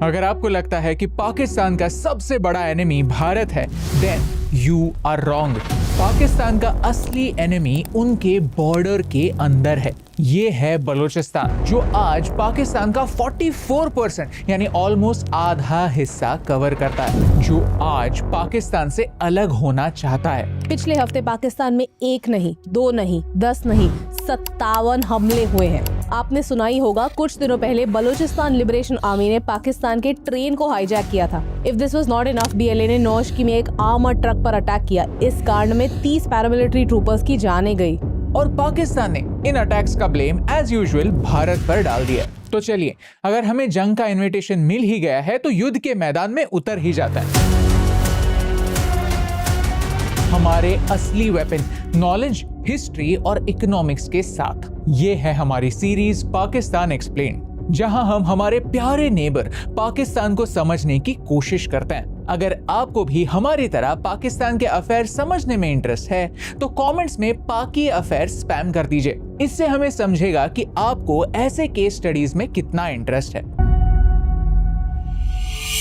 अगर आपको लगता है कि पाकिस्तान का सबसे बड़ा एनिमी भारत है, then you are wrong. Pakistan का असली एनिमी उनके बॉर्डर के अंदर है। ये है बलूचिस्तान, जो आज पाकिस्तान का 44% यानी ऑलमोस्ट आधा हिस्सा कवर करता है, जो आज पाकिस्तान से अलग होना चाहता है। पिछले हफ्ते पाकिस्तान में 1 नहीं, 2 नहीं, 10 नहीं, 57 हमले हुए हैं। आपने सुना ही होगा, कुछ दिनों पहले बलूचिस्तान लिबरेशन आर्मी ने पाकिस्तान के ट्रेन को हाईजैक किया था। If this was not enough, BLA ने नौशकी में एक आर्मर्ड ट्रक पर अटैक किया। इस कांड में 30 पैरामिलिट्री ट्रूपर्स की जानें गई। और पाकिस्तान ने इन अटैक्स का ब्लेम एज यूजुअल भारत पर डाल दिया। तो चलिए, अगर हमें जंग का इनविटेशन मिल ही गया है तो युद्ध के मैदान में उतर ही जाता है। हमारे असली वेपन नॉलेज, हिस्ट्री और इकोनॉमिक्स के साथ। ये है हमारी सीरीज पाकिस्तान एक्सप्लेन, जहां हम हमारे प्यारे नेबर पाकिस्तान को समझने की कोशिश करते हैं। अगर आपको भी हमारी तरह पाकिस्तान के अफेयर समझने में इंटरेस्ट है तो कमेंट्स में पाकी अफेयर स्पैम कर दीजिए। इससे हमें समझेगा कि आपको ऐसे केस स्टडीज में कितना इंटरेस्ट है।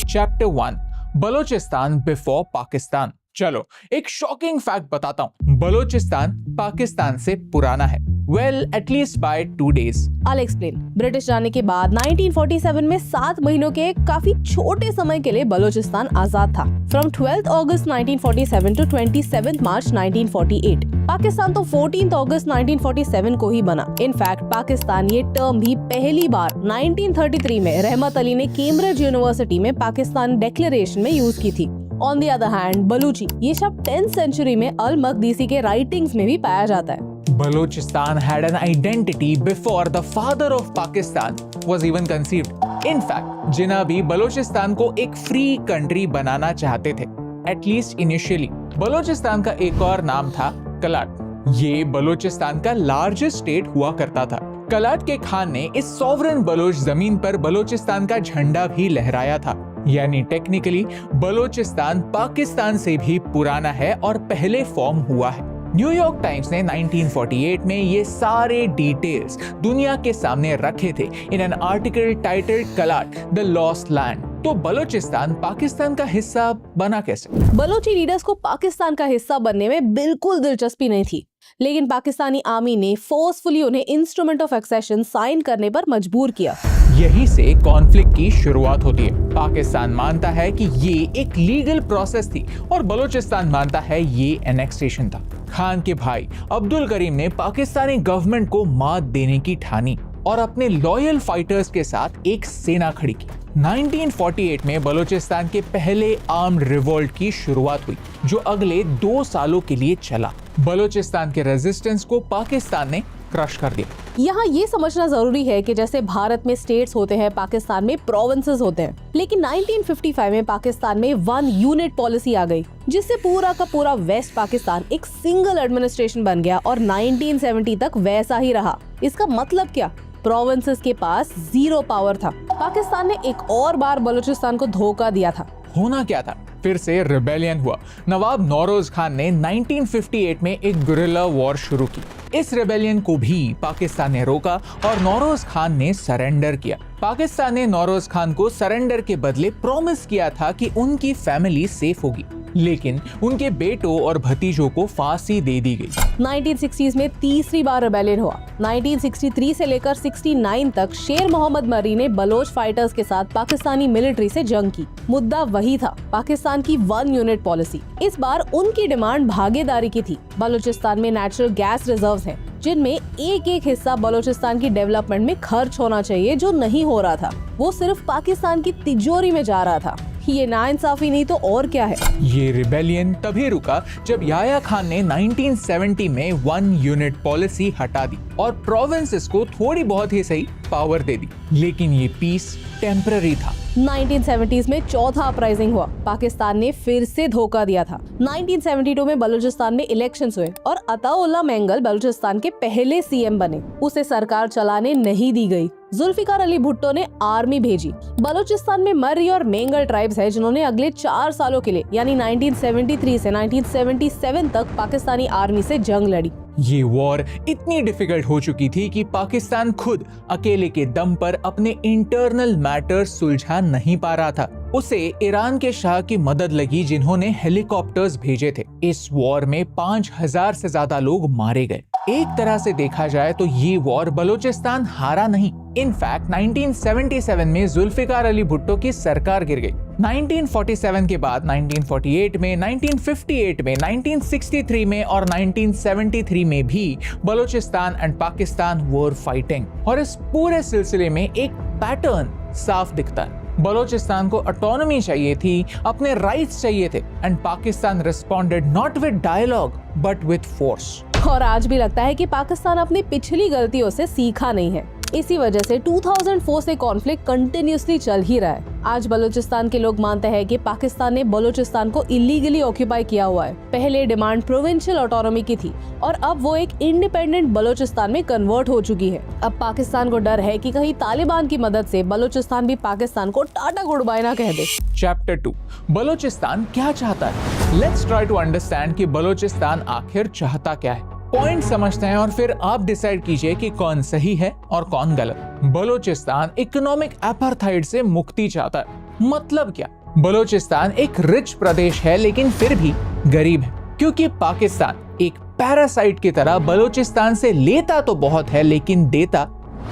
Chapter 1, Balochistan before Pakistan. चलो एक शॉकिंग फैक्ट बताता हूँ। बलूचिस्तान पाकिस्तान से पुराना है, well at least by 2 days। I'll explain। British जाने के बाद 1947 में 7 महीनों के काफी छोटे समय के लिए बलूचिस्तान आजाद था। From 12th August 1947 to 27th March 1948। Pakistan तो 14th August 1947 को ही बना। इनफैक्ट पाकिस्तान ये टर्म भी पहली बार 1933 में रहमत अली ने कैम्ब्रिज यूनिवर्सिटी में पाकिस्तान डिक्लेरेशन में यूज की थी। On the other hand Balochi ये शब्द 10th सेंचुरी में अल मकदीसी के राइटिंग्स में भी पाया जाता है। Balochistan had an identity before the father of Pakistan was even conceived. In fact, जिन्ना भी बलूचिस्तान को एक फ्री कंट्री बनाना चाहते थे, at least initially। बलूचिस्तान का एक और नाम था कलाट। ये बलूचिस्तान का लार्जेस्ट स्टेट हुआ करता था। कलाट के खान ने इस सॉवरन बलूच जमीन पर बलूचिस्तान का झंडा भी लहराया था। यानी टेक्निकली बलूचिस्तान पाकिस्तान से भी पुराना है और पहले फॉर्म हुआ है। न्यूयॉर्क टाइम्स ने 1948 में ये सारे डिटेल्स दुनिया के सामने रखे थे in an article titled Kalat the lost land. तो बलूचिस्तान पाकिस्तान का हिस्सा बना कैसे? बलूची लीडर्स को पाकिस्तान का हिस्सा बनने में बिल्कुल दिलचस्पी नहीं थी, लेकिन पाकिस्तानी आर्मी ने फोर्सफुली उन्हें इंस्ट्रूमेंट ऑफ एक्सेशन साइन करने पर मजबूर किया। यही से कॉन्फ्लिक्ट की शुरुआत होती है। पाकिस्तान मानता है कि ये एक लीगल प्रोसेस थी और बलूचिस्तान मानता है ये एनेक्सेशन था। खान के भाई अब्दुल करीम ने पाकिस्तानी गवर्नमेंट को मात देने की ठानी और अपने लॉयल फाइटर्स के साथ एक सेना खड़ी की। 1948 में बलूचिस्तान के पहले आर्म्ड रिवोल्ट की शुरुआत हुई, जो अगले 2 सालों के लिए चला। बलूचिस्तान के रेजिस्टेंस को पाकिस्तान ने क्रश कर दिया। यहाँ ये समझना जरूरी है कि जैसे भारत में स्टेट्स होते हैं, पाकिस्तान में प्रोविंसेस होते हैं। लेकिन 1955 में पाकिस्तान में 1 यूनिट पॉलिसी आ गई, जिससे पूरा का पूरा वेस्ट पाकिस्तान एक सिंगल एडमिनिस्ट्रेशन बन गया और 1970 तक वैसा ही रहा। इसका मतलब क्या? प्रोविंसेस के पास 0 पावर था। पाकिस्तान ने एक और बार बलूचिस्तान को धोखा दिया था। होना क्या था? फिर से रिबेलियन हुआ। नवाब नौरोज खान ने 1958 में एक गुरिल्ला वॉर शुरू की। इस रिबेलियन को भी पाकिस्तान ने रोका और नौरोज खान ने सरेंडर किया। पाकिस्तान ने नौरोज खान को सरेंडर के बदले प्रॉमिस किया था कि उनकी फैमिली सेफ होगी, लेकिन उनके बेटों और भतीजों को फांसी दे दी गई। 1960s में तीसरी बार रिबेलियन हुआ। 1963 से लेकर 69 तक शेर मोहम्मद मरी ने बलोच फाइटर्स के साथ पाकिस्तानी मिलिट्री से जंग की। मुद्दा वही था, पाकिस्तान की 1 यूनिट पॉलिसी। इस बार उनकी डिमांड भागीदारी की थी। बलूचिस्तान में नेचुरल गैस रिजर्व्स हैं, जिनमें एक हिस्सा बलूचिस्तान की डेवलपमेंट में खर्च होना चाहिए, जो नहीं हो रहा था। वो सिर्फ पाकिस्तान की तिजोरी में जा रहा था। ये नाइंसाफी नहीं तो और क्या है। ये रिबेलियन तभी रुका जब याया खान ने 1970 में 1 यूनिट पॉलिसी हटा दी और प्रोविंसेस को थोड़ी बहुत ही सही पावर दे दी। लेकिन ये पीस टेम्पररी था। 1970s में चौथा अपराइजिंग हुआ। पाकिस्तान ने फिर से धोखा दिया था। 1972 में बलूचिस्तान में इलेक्शंस हुए और अताउल्लाह मेंगल बलूचिस्तान के पहले CM बने। उसे सरकार चलाने नहीं दी गई। जुल्फिकार अली भुट्टो ने आर्मी भेजी। बलूचिस्तान में मर्री और मेंगल ट्राइब्स है जिन्होंने अगले 4 सालों के लिए यानी 1973 से 1977 तक पाकिस्तानी आर्मी से जंग लड़ी। ये वॉर इतनी डिफिकल्ट हो चुकी थी कि पाकिस्तान खुद अकेले के दम पर अपने इंटरनल मैटर्स सुलझा नहीं पा रहा था। उसे ईरान के शाह की मदद लगी जिन्होंने हेलीकॉप्टर्स भेजे थे। इस वॉर में 5000 से ज्यादा लोग मारे गए। एक तरह से देखा जाए तो ये वॉर बलूचिस्तान हारा नहीं, इनफैक्ट 1977 में जुल्फिकार अली भुट्टो की सरकार गिर गई। 1947 के बाद 1948 में, 1958 में, 1963 में और 1973 में भी Balochistan and Pakistan were fighting. और इस पूरे सिलसिले में एक पैटर्न साफ दिखता है। बलूचिस्तान को ऑटोनॉमी चाहिए थी, अपने राइट्स चाहिए थे, and Pakistan responded not with dialogue but with force. और आज भी लगता है कि पाकिस्तान अपनी पिछली गलतियों से सीखा नहीं है। इसी वजह से 2004 से कॉन्फ्लिक्ट कंटिन्यूसली चल ही रहा है। आज बलूचिस्तान के लोग मानते हैं कि पाकिस्तान ने बलूचिस्तान को इलीगली ऑक्यूपाई किया हुआ है। पहले डिमांड प्रोविंशियल ऑटोनॉमी की थी और अब वो एक इंडिपेंडेंट बलूचिस्तान में कन्वर्ट हो चुकी है। अब पाकिस्तान को डर है कि कहीं तालिबान की मदद से बलूचिस्तान भी पाकिस्तान को टाटा गुड बाय ना कह दे। चैप्टर 2, बलूचिस्तान क्या चाहता है? लेट्स ट्राई टू अंडरस्टैंड कि बलूचिस्तान आखिर चाहता क्या है। पॉइंट समझते हैं और फिर आप डिसाइड कीजिए कि कौन सही है और कौन गलत। बलूचिस्तान इकोनॉमिक अपार्थाइड से मुक्ति चाहता है। मतलब क्या? बलूचिस्तान एक रिच प्रदेश है लेकिन फिर भी गरीब है, क्योंकि पाकिस्तान एक पैरासाइट की तरह बलूचिस्तान से लेता तो बहुत है लेकिन देता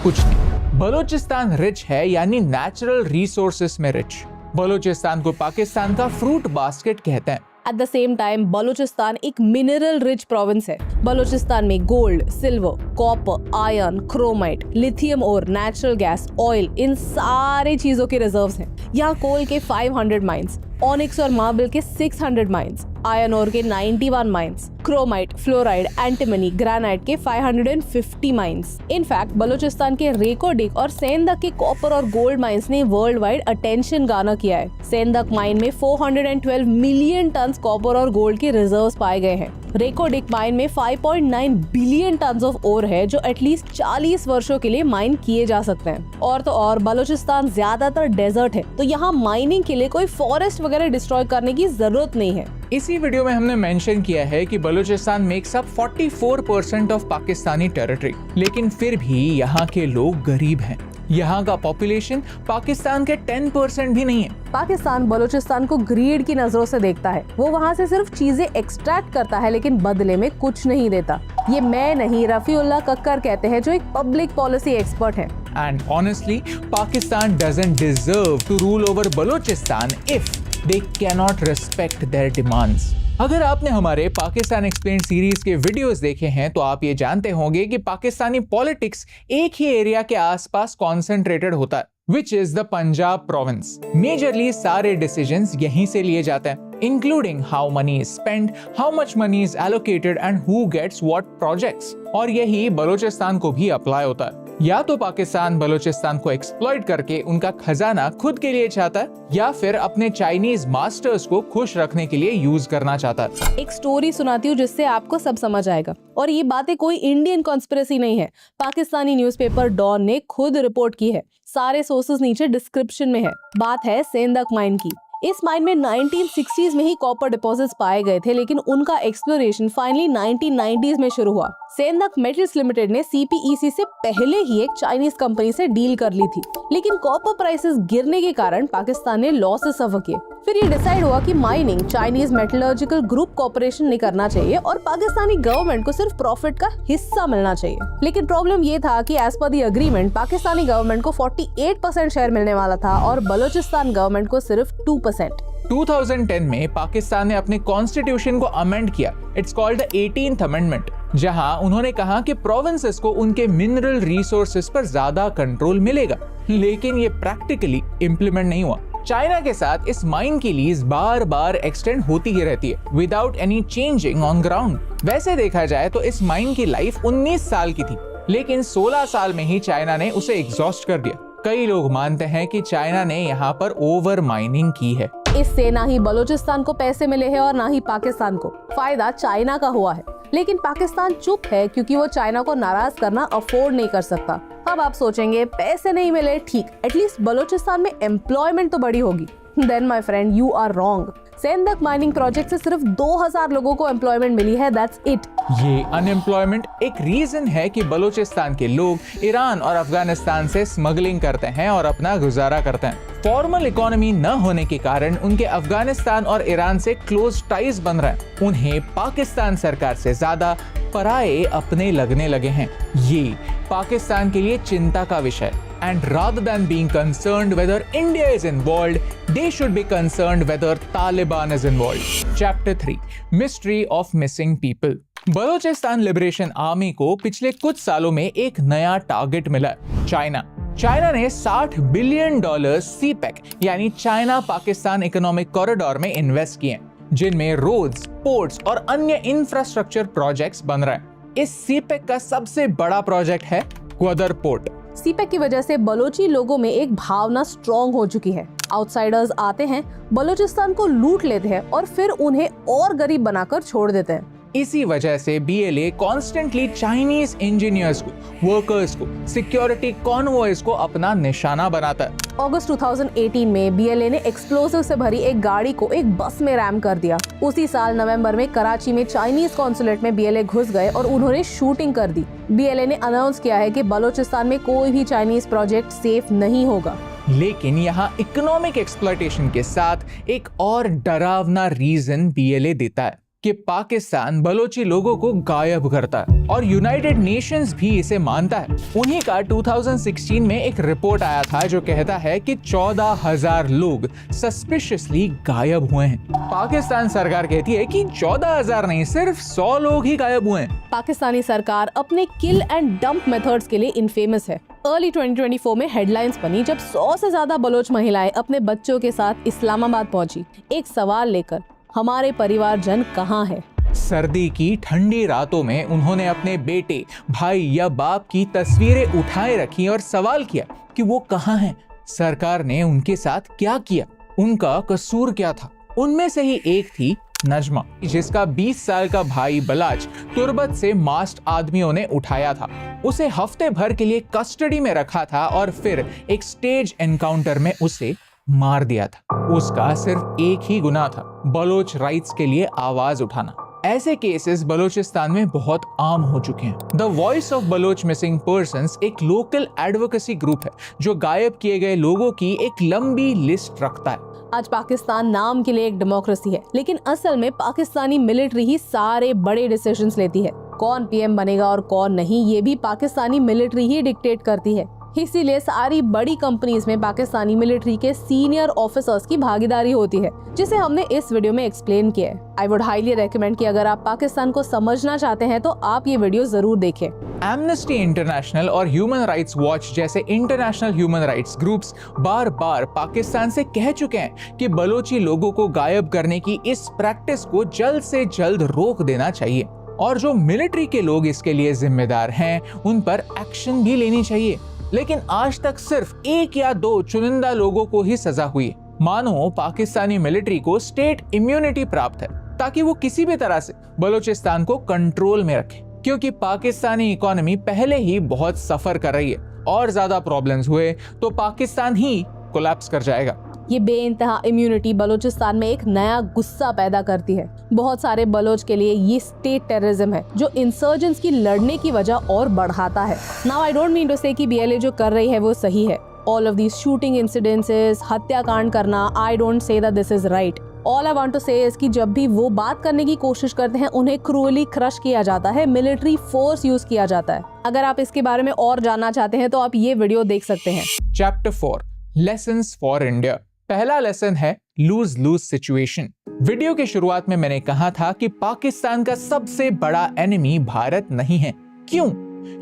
कुछ नहीं। बलूचिस्तान रिच है यानी नेचुरल रिसोर्सेस में रिच। बलूचिस्तान को पाकिस्तान का फ्रूट बास्केट कहते हैं। At the same time Balochistan एक मिनरल रिच प्रोविंस है। बलूचिस्तान में gold, silver, copper, iron, chromite, lithium और नेचुरल गैस, ऑयल, इन सारे चीजों के रिजर्व्स हैं। यहाँ कोल के 500 माइंस, ऑनिक्स और मार्बल के 600 माइंस, आयरन ओर के 91 mines, chromite, fluoride, antimony, granite के 550 माइंस। इनफैक्ट बलूचिस्तान के रेकोडिक और सेंदक के कॉपर और गोल्ड माइंस ने वर्ल्ड वाइड अटेंशन गाना किया है। सेंदक माइन में 412 मिलियन टन कॉपर और गोल्ड के रिजर्व्स पाए गए हैं। रेकोडिक माइन में 5.9 बिलियन टन ऑफ ओर है जो एटलीस्ट 40 वर्षों के लिए माइन किए जा सकते हैं। और तो और बलूचिस्तान ज्यादातर डेजर्ट है, तो यहाँ माइनिंग के लिए कोई फॉरेस्ट वगैरह डिस्ट्रॉय करने की जरूरत नहीं है। इसी वीडियो में हमने मेंशन किया है कि Balochistan makes up 44% of Pakistani territory, लेकिन फिर भी यहाँ के लोग गरीब हैं। यहाँ का पॉपुलेशन पाकिस्तान के 10% भी नहीं है। पाकिस्तान बलूचिस्तान को ग्रीड की नजरों से देखता है। वो वहाँ से सिर्फ चीजें एक्सट्रैक्ट करता है लेकिन बदले में कुछ नहीं देता। ये मैं नहीं, रफीउल्लाह कक्कर कहते हैं जो एक पब्लिक पॉलिसी एक्सपर्ट है। And honestly, Pakistan doesn't deserve to rule over Balochistan if they cannot respect their demands. अगर आपने हमारे पाकिस्तान एक्सप्लेन सीरीज के वीडियोस देखे हैं तो आप ये जानते होंगे कि पाकिस्तानी पॉलिटिक्स एक ही एरिया के आसपास कॉन्सेंट्रेटेड होता है, which is the Punjab province. Majorly सारे डिसीजंस यहीं से लिए जाते हैं, including how money is spent, how much money is allocated and who gets what projects। और यही बलूचिस्तान को भी अप्लाई होता है। या तो पाकिस्तान बलूचिस्तान को एक्सप्लॉइट करके उनका खजाना खुद के लिए चाहता है, या फिर अपने चाइनीज मास्टर्स को खुश रखने के लिए यूज करना चाहता है। एक स्टोरी सुनाती हूँ जिससे आपको सब समझ आएगा, और ये बातें कोई इंडियन कॉन्स्पिरेसी नहीं है। पाकिस्तानी न्यूज़पेपर डॉन ने खुद रिपोर्ट की है। सारे सोर्सेज नीचे डिस्क्रिप्शन में है। बात है सेंदक माइन की। इस माइन में 1960s में ही कॉपर डिपॉजिट्स पाए गए थे, लेकिन उनका एक्सप्लोरेशन फाइनली 1990s में शुरू हुआ। सेंदक मेटल्स लिमिटेड ने CPEC से पहले ही एक चाइनीज कंपनी से डील कर ली थी, लेकिन कॉपर प्राइसेस गिरने के कारण पाकिस्तान ने लॉसेस सफर किए। फिर ये डिसाइड हुआ कि mining Chinese metallurgical group corporation ने करना चाहिए और पाकिस्तानी गवर्नमेंट को सिर्फ प्रॉफिट का हिस्सा मिलना चाहिए। लेकिन प्रॉब्लम ये था कि as per the agreement Pakistani government को 48% शेयर मिलने वाला था और बलूचिस्तान गवर्नमेंट को सिर्फ 2%। 2010 में पाकिस्तान ने अपने कॉन्स्टिट्यूशन को अमेंड किया। It's called the 18th amendment, जहां उन्होंने कहा कि प्रोविंसेस को उनके मिनरल रिसोर्सेज पर ज्यादा कंट्रोल मिलेगा, लेकिन ये प्रैक्टिकली इम्प्लीमेंट नहीं हुआ। चाइना के साथ इस माइन की लीज बार बार एक्सटेंड होती ही रहती है without any changing on ground. वैसे देखा जाए तो इस माइन की लाइफ 19 साल की थी, लेकिन 16 साल में ही चाइना ने उसे एग्जॉस्ट कर दिया। कई लोग मानते हैं कि चाइना ने यहाँ पर ओवर माइनिंग की है। इससे ना ही बलूचिस्तान को पैसे मिले हैं और ना ही पाकिस्तान को। फायदा चाइना का हुआ है। लेकिन पाकिस्तान चुप है क्योंकि वो चाइना को नाराज करना अफोर्ड नहीं कर सकता। अब आप सोचेंगे पैसे नहीं मिले, ठीक, एटलीस्ट बलूचिस्तान में एम्प्लॉयमेंट तो बड़ी होगी। Then my friend, you are wrong. Saindak mining project से सिर्फ 2000 लोगों को एम्प्लॉयमेंट मिली है, दैट्स इट। ये अनएम्प्लॉयमेंट एक रीजन है कि बलूचिस्तान के लोग ईरान और अफगानिस्तान से स्मगलिंग करते हैं और अपना गुजारा करते हैं। फॉर्मल इकोनॉमी न होने के कारण उनके अफगानिस्तान और ईरान से क्लोज टाइज बन रहे हैं। उन्हें पाकिस्तान सरकार से ज्यादा पराये अपने लगने लगे हैं। ये पाकिस्तान के लिए चिंता का विषय। And rather than being concerned whether India is involved, they should be concerned whether Taliban is involved. Chapter 3: Mystery of Missing People. Balochistan liberation army को पिछले कुछ सालों में एक नया टारगेट मिला है, चाइना ने $60 बिलियन सीपेक यानी चाइना पाकिस्तान इकोनॉमिक कॉरिडोर में इन्वेस्ट किए, जिनमें रोड्स, पोर्ट्स और अन्य इंफ्रास्ट्रक्चर प्रोजेक्ट्स बन रहे हैं। इस सीपेक का सबसे बड़ा प्रोजेक्ट है ग्वादर पोर्ट। सीपेक की वजह से बलोची लोगों में एक भावना स्ट्रॉन्ग हो चुकी है। आउटसाइडर्स आते हैं, बलूचिस्तान को लूट लेते हैं और फिर उन्हें और गरीब बनाकर छोड़ देते हैं। इसी वजह से BLA कॉन्स्टेंटली चाइनीज इंजीनियर्स को, वर्कर्स को, सिक्योरिटी कॉन्वॉयज को अपना निशाना बनाता है। अगस्त 2018 में BLA ने एक्सप्लोसिव से भरी एक गाड़ी को एक बस में रैम कर दिया। उसी साल नवंबर में कराची में चाइनीज कॉन्सुलेट में BLA घुस गए और उन्होंने शूटिंग कर दी। BLA ने अनाउंस किया है कि बलूचिस्तान में कोई भी चाइनीज प्रोजेक्ट सेफ नहीं होगा। लेकिन यहाँ इकोनॉमिक एक्सप्लॉयटेशन के साथ एक और डरावना रीजन BLA देता है कि पाकिस्तान बलोची लोगों को गायब करता है और यूनाइटेड नेशंस भी इसे मानता है। उन्हीं का 2016 में एक रिपोर्ट आया था जो कहता है कि 14,000 लोग सस्पिशियसली गायब हुए हैं। पाकिस्तान सरकार कहती है कि 14,000 नहीं, सिर्फ 100 लोग ही गायब हुए हैं। पाकिस्तानी सरकार अपने किल एंड डंप मेथड्स के लिए इनफेमस है। अर्ली 2024 में हेडलाइंस बनी जब 100 से ज्यादा बलोच महिलाएं अपने बच्चों के साथ इस्लामाबाद पहुंची, एक सवाल लेकर, हमारे परिवारजन कहाँ है? सर्दी की ठंडी रातों में उन्होंने अपने बेटे, भाई या बाप की तस्वीरें उठाए रखी और सवाल किया कि वो कहाँ हैं। सरकार ने उनके साथ क्या किया, उनका कसूर क्या था? उनमें से ही एक थी नजमा, जिसका 20 साल का भाई बलाच तुर्बत से मास्ट आदमियों ने उठाया था। उसे हफ्ते भर के लिए कस्टडी में रखा था और फिर एक स्टेज एनकाउंटर में उसे मार दिया था। उसका सिर्फ एक ही गुनाह था, बलोच राइट्स के लिए आवाज उठाना। ऐसे केसेस बलूचिस्तान में बहुत आम हो चुके हैं। The voice of Baloch missing persons एक लोकल एडवोकेसी ग्रुप है जो गायब किए गए लोगों की एक लंबी लिस्ट रखता है। आज पाकिस्तान नाम के लिए एक डेमोक्रेसी है, लेकिन असल में पाकिस्तानी मिलिट्री ही सारे बड़े डिसीजंस लेती है। कौन PM बनेगा और कौन नहीं, ये भी पाकिस्तानी मिलिट्री ही डिक्टेट करती है। इसीलिए सारी बड़ी कंपनीज में पाकिस्तानी मिलिट्री के सीनियर ऑफिसर्स की भागीदारी होती है, जिसे हमने इस वीडियो में एक्सप्लेन किया है। आई वुड हाईली रेकमेंड कि अगर आप पाकिस्तान को समझना चाहते हैं तो आप ये वीडियो जरूर देखें। एमनेस्टी इंटरनेशनल और ह्यूमन राइट्स वॉच जैसे इंटरनेशनल ह्यूमन राइट्स ग्रुप्स बार बार पाकिस्तान से कह चुके हैं कि बलोची लोगों को गायब करने की इस प्रैक्टिस को जल्द से जल्द रोक देना चाहिए और जो मिलिट्री के लोग इसके लिए जिम्मेदार हैं उन पर एक्शन भी लेनी चाहिए। लेकिन आज तक सिर्फ 1 या 2 चुनिंदा लोगों को ही सजा हुई। मानो पाकिस्तानी मिलिट्री को स्टेट इम्यूनिटी प्राप्त है ताकि वो किसी भी तरह से बलूचिस्तान को कंट्रोल में रखे, क्योंकि पाकिस्तानी इकोनॉमी पहले ही बहुत सफर कर रही है और ज्यादा प्रॉब्लम्स हुए तो पाकिस्तान ही कोलैप्स कर जाएगा। ये बेइंतहा इम्यूनिटी बलूचिस्तान में एक नया गुस्सा पैदा करती है। बहुत सारे बलोच के लिए ये स्टेट टेररिज्म है जो इंसर्जेंट्स की लड़ने की वजह और बढ़ाता है। Now I don't mean to say कि BLA जो कर रही है वो सही है। All of these shooting incidences, हत्याकांड करना, I don't say that this is right. All I want to say is कि जब भी वो बात करने की कोशिश करते हैं उन्हें क्रूअली क्रश किया जाता है, मिलिट्री फोर्स यूज किया जाता है। अगर आप इसके बारे में और जानना चाहते हैं तो आप ये वीडियो देख सकते हैं। Chapter 4 lessons for India. पहला लेसन है लूज लूज सिचुएशन। वीडियो के शुरुआत में मैंने कहा था कि पाकिस्तान का सबसे बड़ा एनिमी भारत नहीं है। क्यों?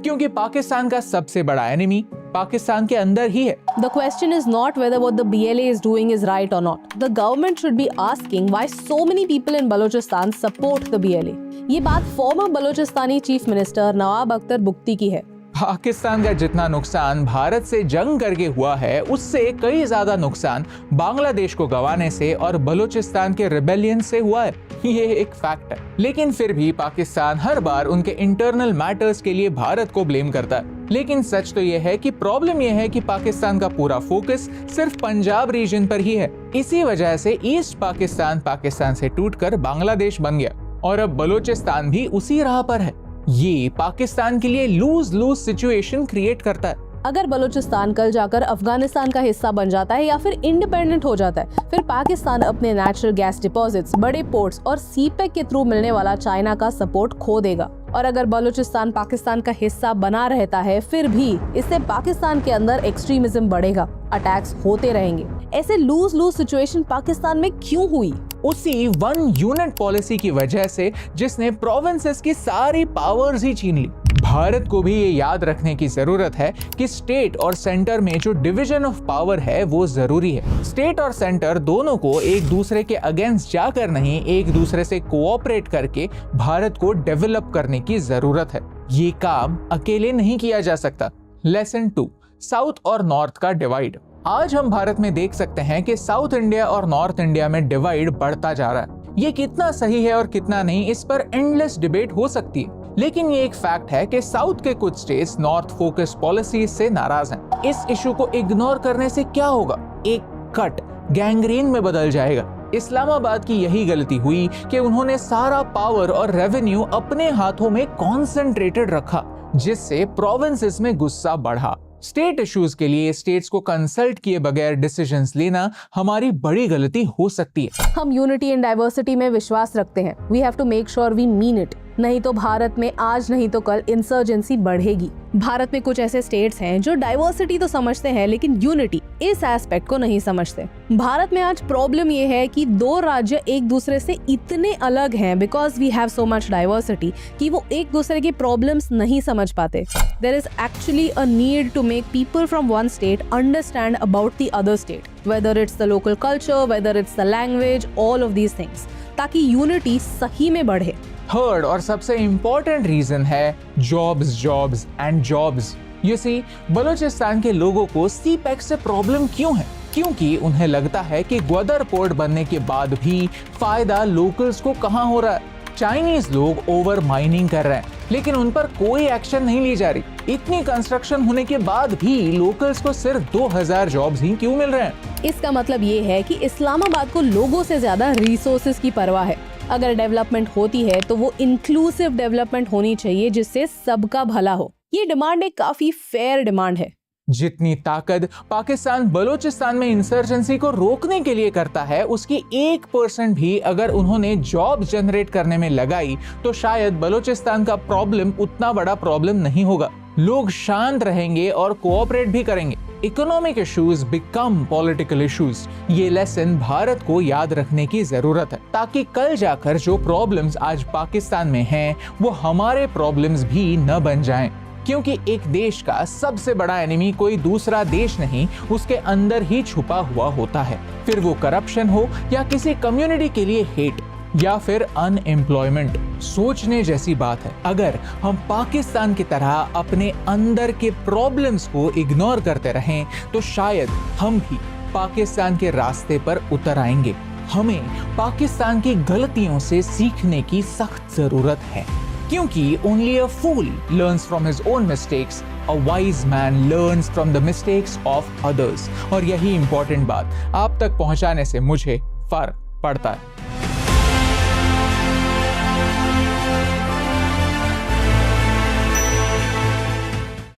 क्योंकि पाकिस्तान का सबसे बड़ा एनिमी पाकिस्तान के अंदर ही है। The question is not whether what the BLA is doing is right or not. The government should be asking why so many people in Balochistan support the BLA. ये बात फॉर्मर बलोचिस्तानी चीफ मिनिस्टर नवाब अख्तर बुख्ती की है। पाकिस्तान का जितना नुकसान भारत से जंग करके हुआ है, उससे कई ज्यादा नुकसान बांग्लादेश को गंवाने से और बलूचिस्तान के रिबेलियन से हुआ है। ये एक फैक्ट है। लेकिन फिर भी पाकिस्तान हर बार उनके इंटरनल मैटर्स के लिए भारत को ब्लेम करता है। लेकिन सच तो यह है कि प्रॉब्लम यह है कि पाकिस्तान का पूरा फोकस सिर्फ पंजाब रीजन पर ही है। इसी वजह से ईस्ट पाकिस्तान से टूटकर बांग्लादेश बन गया और अब बलूचिस्तान भी उसी राह पर है। ये पाकिस्तान के लिए लूज लूज सिचुएशन क्रिएट करता है। अगर बलूचिस्तान कल जाकर अफगानिस्तान का हिस्सा बन जाता है या फिर इंडिपेंडेंट हो जाता है, फिर पाकिस्तान अपने नेचुरल गैस डिपॉजिट्स, बड़े पोर्ट्स और सीपेक के थ्रू मिलने वाला चाइना का सपोर्ट खो देगा। और अगर बलूचिस्तान पाकिस्तान का हिस्सा बना रहता है, फिर भी इससे पाकिस्तान के अंदर एक्सट्रीमिज्म बढ़ेगा, अटैक्स होते रहेंगे। ऐसे लूज लूज सिचुएशन पाकिस्तान में क्यों हुई? उसी वन यूनिट पॉलिसी की वजह से, जिसने प्रोविंसेस की सारी पावर्स ही छीन ली। भारत को भी ये याद रखने की जरूरत है कि स्टेट और सेंटर में जो डिवीजन ऑफ पावर है वो जरूरी है। स्टेट और सेंटर दोनों को एक दूसरे के अगेंस्ट जाकर नहीं, एक दूसरे से कोऑपरेट करके भारत को डेवलप करने की जरूरत है। ये काम अकेले नहीं किया जा सकता। लेसन 2, साउथ और नॉर्थ का डिवाइड। आज हम भारत में देख सकते हैं कि साउथ इंडिया और नॉर्थ इंडिया में डिवाइड बढ़ता जा रहा है। ये कितना सही है और कितना नहीं, इस पर एंडलेस डिबेट हो सकती है। लेकिन ये एक फैक्ट है कि साउथ के कुछ स्टेट्स नॉर्थ फोकस पॉलिसी से नाराज हैं। इस इशू को इग्नोर करने से क्या होगा? एक कट गैंग्रीन में बदल जाएगा। इस्लामाबाद की यही गलती हुई कि उन्होंने सारा पावर और रेवेन्यू अपने हाथों में कॉन्सेंट्रेटेड रखा, जिससे प्रोविंसेस में गुस्सा बढ़ा। स्टेट इश्यूज के लिए स्टेट्स को कंसल्ट किए बगैर डिसीजंस लेना हमारी बड़ी गलती हो सकती है। हम यूनिटी एंड डाइवर्सिटी में विश्वास रखते हैं। We have to make sure we mean it. नहीं तो भारत में आज नहीं तो कल इंसर्जेंसी बढ़ेगी। भारत में कुछ ऐसे स्टेट्स हैं जो डाइवर्सिटी तो समझते हैं, लेकिन यूनिटी इस एस्पेक्ट को नहीं समझते। भारत में आज प्रॉब्लम ये है कि दो राज्य एक दूसरे से इतने अलग हैं because we have so much diversity कि वो एक दूसरे की प्रॉब्लम्स नहीं समझ पाते। There is actually a need to make people from one state understand about the other state, whether it's the local culture, whether it's the language, all of these things, ताकि unity सही में बढ़े। Third और सबसे important reason है jobs and jobs. You see, Balochistan के लोगों को सीपेक से प्रॉब्लम क्यों है? क्योंकि उन्हें लगता है कि ग्वादर पोर्ट बनने के बाद भी फायदा लोकल्स को कहां हो रहा है। चाइनीज लोग ओवर माइनिंग कर रहे हैं, लेकिन उन पर कोई एक्शन नहीं ली जा रही। इतनी कंस्ट्रक्शन होने के बाद भी लोकल्स को सिर्फ 2000 जॉब्स ही क्यों मिल रहे हैं? इसका मतलब ये है कि इस्लामाबाद को लोगों से ज्यादा रिसोर्सेज की परवाह है। अगर डेवलपमेंट होती है तो वो इंक्लूसिव डेवलपमेंट होनी चाहिए, जिससे सबका भला हो। ये डिमांड एक काफी फेयर डिमांड है। जितनी ताकत पाकिस्तान बलूचिस्तान में इंसर्जेंसी को रोकने के लिए करता है, उसकी 1% भी अगर उन्होंने जॉब जनरेट करने में लगाई तो शायद बलूचिस्तान का प्रॉब्लम उतना बड़ा प्रॉब्लम नहीं होगा। लोग शांत रहेंगे और कोऑपरेट भी करेंगे। Economic issues become political issues. ये लेसन भारत को याद रखने की जरूरत है, ताकि कल जाकर जो प्रॉब्लम्स आज पाकिस्तान में हैं वो हमारे प्रॉब्लम्स भी न बन जाएं। क्योंकि एक देश का सबसे बड़ा एनिमी कोई दूसरा देश नहीं, उसके अंदर ही छुपा हुआ होता है। फिर वो करप्शन हो या किसी कम्युनिटी के लिए हेट या फिर अनएम्प्लॉयमेंट। सोचने जैसी बात है। अगर हम पाकिस्तान की तरह अपने अंदर के प्रॉब्लम्स को इग्नोर करते रहें तो शायद हम भी पाकिस्तान के रास्ते पर उतर आएंगे। हमें पाकिस्तान की गलतियों से सीखने की सख्त जरूरत है, क्योंकि only a fool learns from his own mistakes, a wise man learns from the mistakes of others। और यही इंपॉर्टेंट बात आप तक पहुंचाने से मुझे फर्क पड़ता है।